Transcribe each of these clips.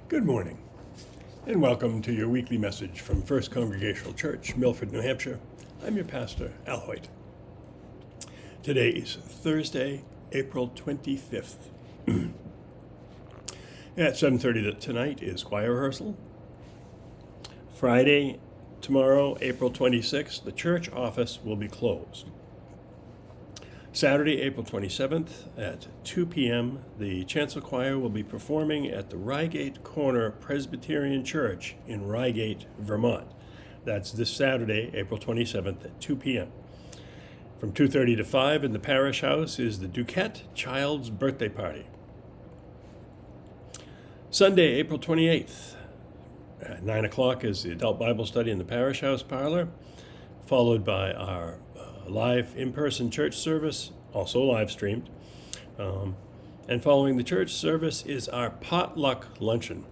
Good morning, and welcome to your weekly message from First Congregational Church, Milford, New Hampshire. I'm your pastor, Al Hoyt. Today is Thursday, April 25th. At 7:30 tonight is choir rehearsal. Friday, tomorrow, April 26th, the church office will be closed. Saturday, April 27th at 2 p.m., the Chancel Choir will be performing at the Reigate Corner Presbyterian Church in Reigate, Vermont. That's this Saturday, April 27th at 2 p.m. From 2:30 to 5 in the Parish House is the Duquette Child's Birthday Party. Sunday, April 28th at 9 o'clock is the Adult Bible Study in the Parish House parlor, followed by our live in-person church service, also live streamed. And following the church service is our potluck luncheon.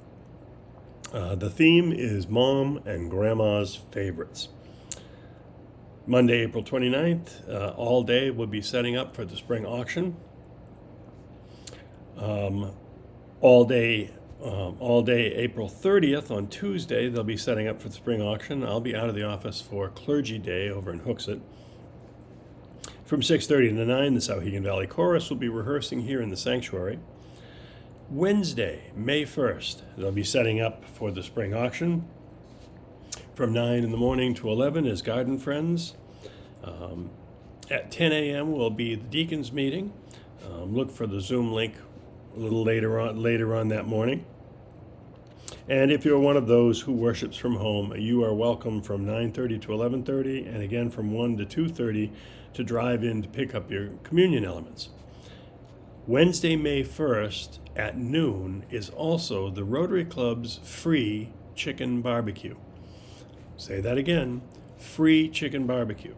The theme is Mom and Grandma's Favorites. Monday, April 29th, all day we'll be setting up for the spring auction. All day, April 30th on Tuesday, they'll be setting up for the spring auction. I'll be out of the office for Clergy Day over in Hooksett. From 6:30 to 9, the Souhegan Valley Chorus will be rehearsing here in the sanctuary. Wednesday, May 1st, they'll be setting up for the spring auction. From 9 in the morning to 11 is Garden Friends. At 10 a.m. will be the Deacons meeting. Look for the Zoom link a little later on that morning. And if you're one of those who worships from home, you are welcome from 9:30 to 11:30, and again from 1 to 2:30 to drive in to pick up your communion elements. Wednesday, May 1st at noon is also the Rotary Club's free chicken barbecue. Say that again, free chicken barbecue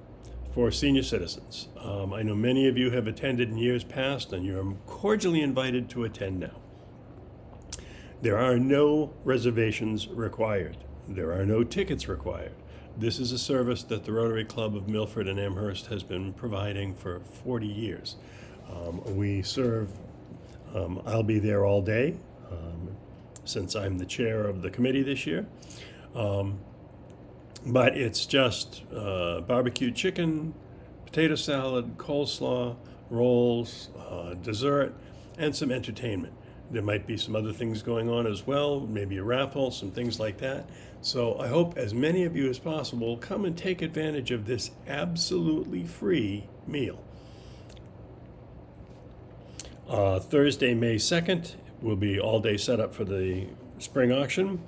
for senior citizens. I know many of you have attended in years past, and you're cordially invited to attend now. There are no reservations required. There are no tickets required. This is a service that the Rotary Club of Milford and Amherst has been providing for 40 years. We serve, I'll be there all day, since I'm the chair of the committee this year. But it's just barbecue chicken, potato salad, coleslaw, rolls, dessert, and some entertainment. There might be some other things going on as well, maybe a raffle, some things like that. So I hope as many of you as possible come and take advantage of this absolutely free meal. Thursday, May 2nd, will be all-day setup for the spring auction,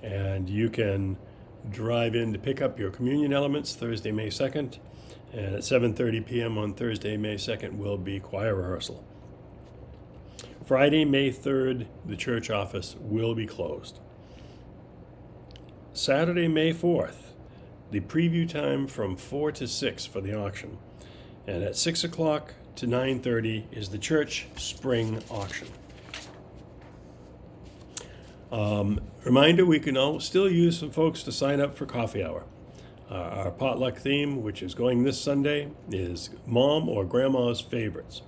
and you can drive in to pick up your communion elements Thursday, May 2nd, and at 7:30 p.m. on Thursday, May 2nd, will be choir rehearsal. Friday, May 3rd, the church office will be closed. Saturday, May 4th, the preview time from 4 to 6 for the auction. And at 6 o'clock to 9:30 is the church spring auction. Reminder, we can still use some folks to sign up for coffee hour. Our potluck theme, which is going this Sunday, is Mom or Grandma's Favorites.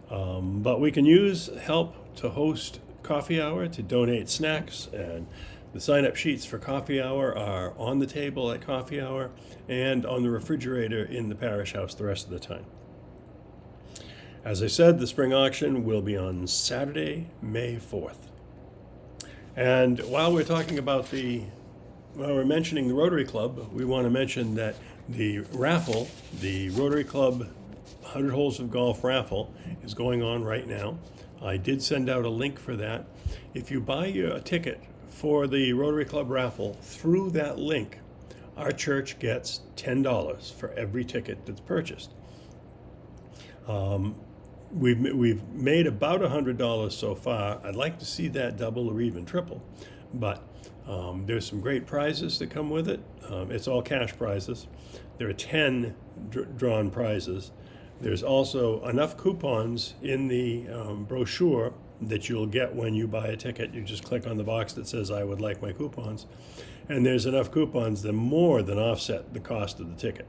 But we can use help to host coffee hour, to donate snacks, and the sign-up sheets for coffee hour are on the table at coffee hour and on the refrigerator in the parish house the rest of the time. As I said, the spring auction will be on Saturday, May 4th. And while we're talking about while we're mentioning the Rotary Club, we want to mention that the raffle, the Rotary Club 100 Holes of Golf raffle, is going on right now. I did send out a link for that. If you buy a ticket for the Rotary Club raffle through that link, our church gets $10 for every ticket that's purchased. We've made about $100 so far. I'd like to see that double or even triple, but there's some great prizes that come with it. It's all cash prizes. There are 10 drawn prizes. There's also enough coupons in the brochure that you'll get when you buy a ticket. You just click on the box that says, I would like my coupons. And there's enough coupons that more than offset the cost of the ticket.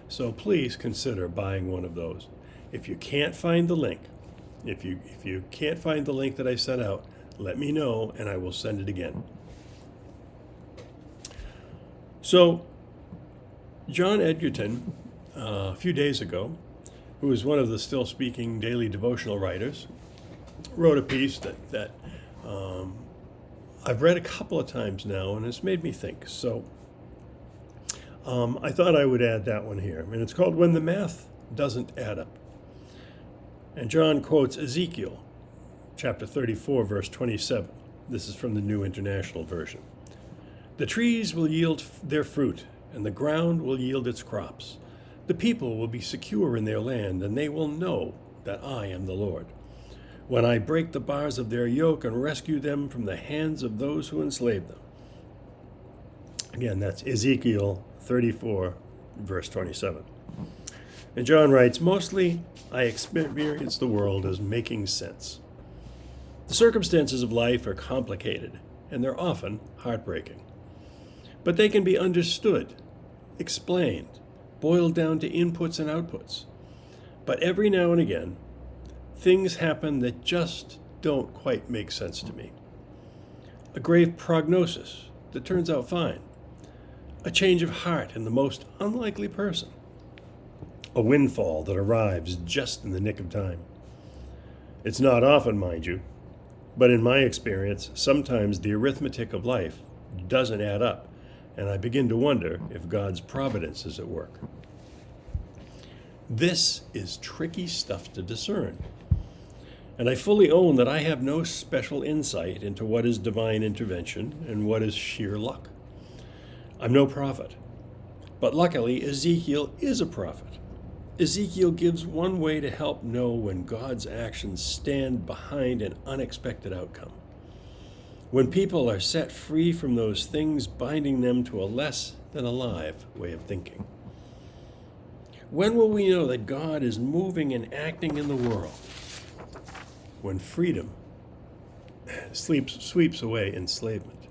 So please consider buying one of those. If you can't find the link, if you can't find the link that I sent out, let me know and I will send it again. So, John Edgerton, a few days ago, who is one of the still speaking daily devotional writers, wrote a piece that I've read a couple of times now, and it's made me think. So I thought I would add that one here. And it's called When the Math Doesn't Add Up. And John quotes Ezekiel, chapter 34, verse 27. This is from the New International Version. The trees will yield their fruit, and the ground will yield its crops. The people will be secure in their land, and they will know that I am the Lord, when I break the bars of their yoke and rescue them from the hands of those who enslave them. Again, that's Ezekiel 34, verse 27. And John writes, mostly I experience the world as making sense. The circumstances of life are complicated, and they're often heartbreaking. But they can be understood, explained, boiled down to inputs and outputs. But every now and again, things happen that just don't quite make sense to me. A grave prognosis that turns out fine. A change of heart in the most unlikely person. A windfall that arrives just in the nick of time. It's not often, mind you, but in my experience, sometimes the arithmetic of life doesn't add up, and I begin to wonder if God's providence is at work. This is tricky stuff to discern. And I fully own that I have no special insight into what is divine intervention and what is sheer luck. I'm no prophet, but luckily Ezekiel is a prophet. Ezekiel gives one way to help know when God's actions stand behind an unexpected outcome. When people are set free from those things binding them to a less than alive way of thinking. When will we know that God is moving and acting in the world? When freedom sweeps away enslavement.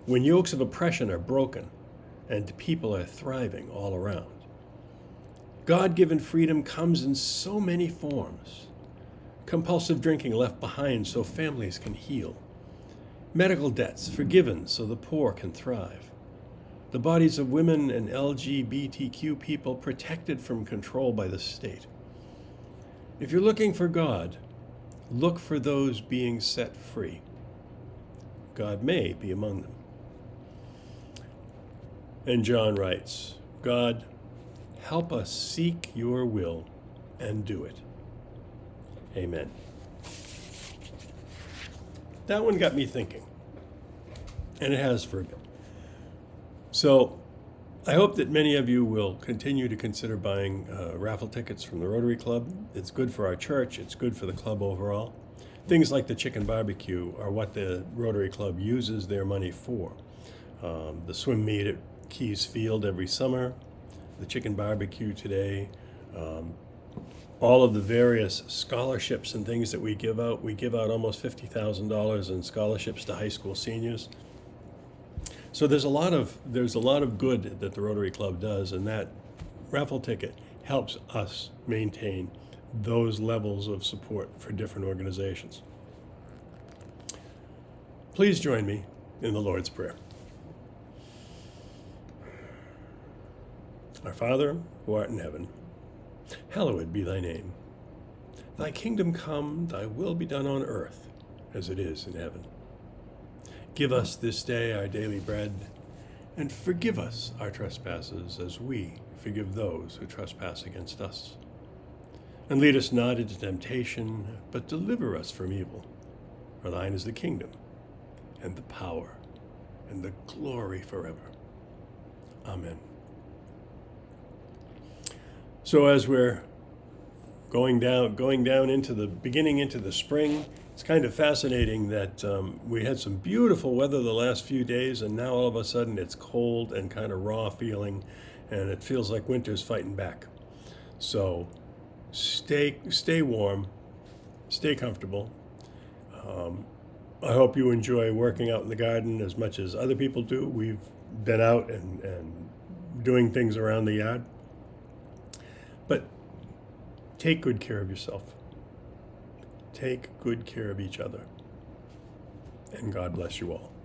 When yokes of oppression are broken and people are thriving all around. God-given freedom comes in so many forms. Compulsive drinking left behind so families can heal. Medical debts forgiven so the poor can thrive. The bodies of women and LGBTQ people protected from control by the state. If you're looking for God, look for those being set free. God may be among them. And John writes, God, help us seek your will and do it. Amen. That one got me thinking, and it has for a bit. So I hope that many of you will continue to consider buying raffle tickets from the Rotary Club. It's good for our church. It's good for the club overall. Things like the chicken barbecue are what the Rotary Club uses their money for. The swim meet at Keys Field every summer, the chicken barbecue today, all of the various scholarships and things that we give out. We give out almost $50,000 in scholarships to high school seniors. So there's a lot of good that the Rotary Club does, and that raffle ticket helps us maintain those levels of support for different organizations. Please join me in the Lord's Prayer. Our Father, who art in heaven, hallowed be thy name. Thy kingdom come, thy will be done on earth as it is in heaven. Give us this day our daily bread, and forgive us our trespasses as we forgive those who trespass against us. And lead us not into temptation, but deliver us from evil. For thine is the kingdom, and the power, and the glory forever. Amen. So as we're going down into the spring, it's kind of fascinating that we had some beautiful weather the last few days, and now all of a sudden it's cold and kind of raw feeling, and it feels like winter's fighting back. So stay warm, stay comfortable. I hope you enjoy working out in the garden as much as other people do. We've been out and doing things around the yard. But take good care of yourself. Take good care of each other. and God bless you all.